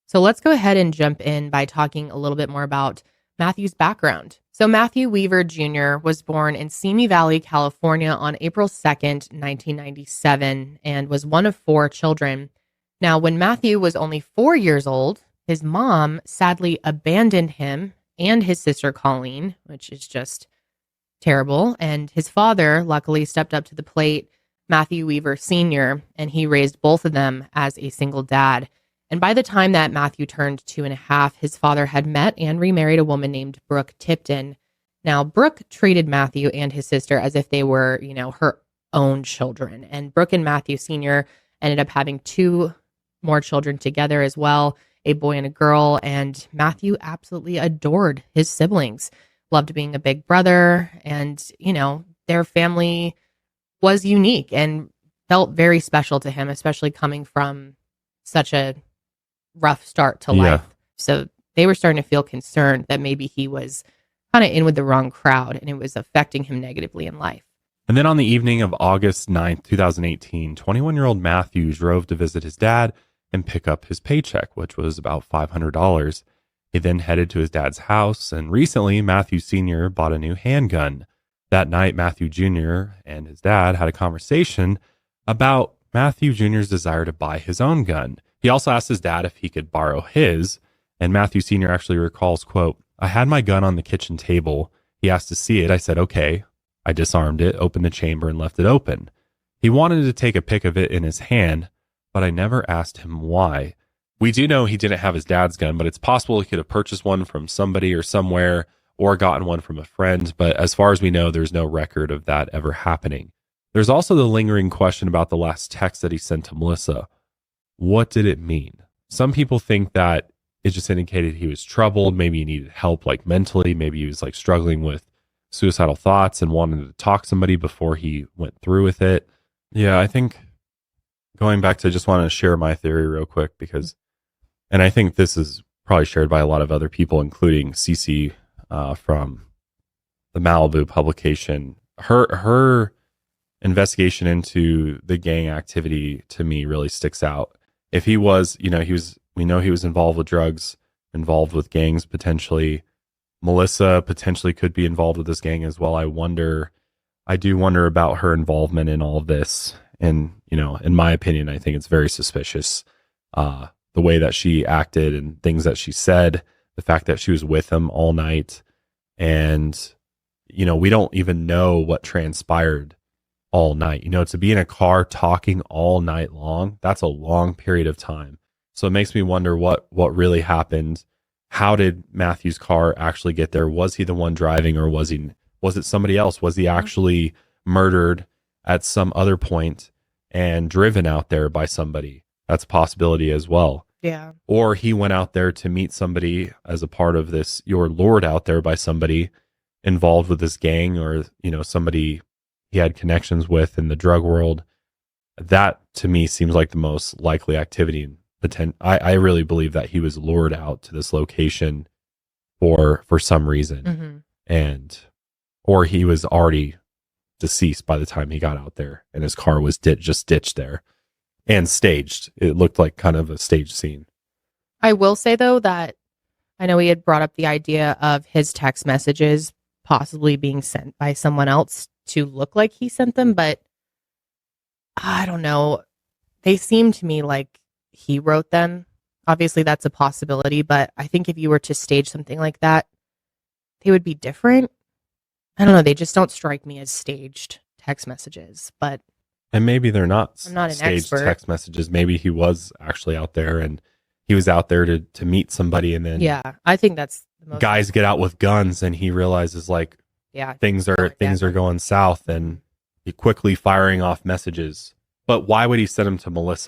So let's go ahead and jump in by talking a little bit more about Matthew's background. So Matthew Weaver Jr. was born in Simi Valley, California on April 2nd, 1997, and was one of four children. Now, when Matthew was only 4 years old, his mom sadly abandoned him and his sister Colleen, which is just terrible. And his father luckily stepped up to the plate, Matthew Weaver Sr., and he raised both of them as a single dad. And by the time that Matthew turned 2.5, his father had met and remarried a woman named Brooke Tipton. Now, Brooke treated Matthew and his sister as if they were, her own children. And Brooke and Matthew Sr. ended up having two more children together as well, a boy and a girl. And Matthew absolutely adored his siblings, loved being a big brother. And, their family was unique and felt very special to him, especially coming from such a rough start to life. So they were starting to feel concerned that maybe he was kind of in with the wrong crowd and it was affecting him negatively in life. And then on the evening of August 9th, 2018, 21-year-old Matthew drove to visit his dad and pick up his paycheck, which was about $500. He then headed to his dad's house, and recently Matthew Sr. bought a new handgun. That night, Matthew Jr. and his dad had a conversation about Matthew Jr.'s desire to buy his own gun. He also asked his dad if he could borrow his, and Matthew Sr. actually recalls, quote, "I had my gun on the kitchen table. He asked to see it. I said, okay. I disarmed it, opened the chamber, and left it open. He wanted to take a pic of it in his hand, but I never asked him why." We do know he didn't have his dad's gun, but it's possible he could have purchased one from somebody or somewhere or gotten one from a friend. But as far as we know, there's no record of that ever happening. There's also the lingering question about the last text that he sent to Melissa. What did it mean? Some people think that it just indicated he was troubled. Maybe he needed help, like mentally. Maybe he was like struggling with suicidal thoughts and wanted to talk to somebody before he went through with it. Yeah, I think going back to, I just want to share my theory real quick and I think this is probably shared by a lot of other people, including Cece from the Malibu publication. Her investigation into the gang activity to me really sticks out. If he was, we know he was involved with drugs, involved with gangs potentially. Melissa potentially could be involved with this gang as well. I do wonder about her involvement in all of this. And, in my opinion, I think it's very suspicious. The way that she acted and things that she said, the fact that she was with him all night. And, we don't even know what transpired all night. To be in a car talking all night long, that's a long period of time. So it makes me wonder what really happened. How did Matthew's car actually get there? Was he the one driving, or was it somebody else? Was he actually murdered at some other point and driven out there by somebody? That's a possibility as well. Yeah. Or he went out there to meet somebody as a part of this, you're lured out there by somebody involved with this gang, or, somebody he had connections with in the drug world. That to me seems like the most likely activity. I really believe that he was lured out to this location for some reason, or he was already deceased by the time he got out there, and his car was just ditched there and staged. It looked like kind of a staged scene. I will say though that I know he had brought up the idea of his text messages possibly being sent by someone else to look like he sent them, but I don't know. They seem to me like he wrote them. Obviously that's a possibility, but I think if you were to stage something like that, they would be different. I don't know. They just don't strike me as staged text messages, but. And maybe they're not, I'm not an staged expert. Text messages. Maybe he was actually out there and he was out there to meet somebody, and then I think that's the most guys get out with guns and he realizes things are going south, and he quickly firing off messages. But why would he send them to Melissa?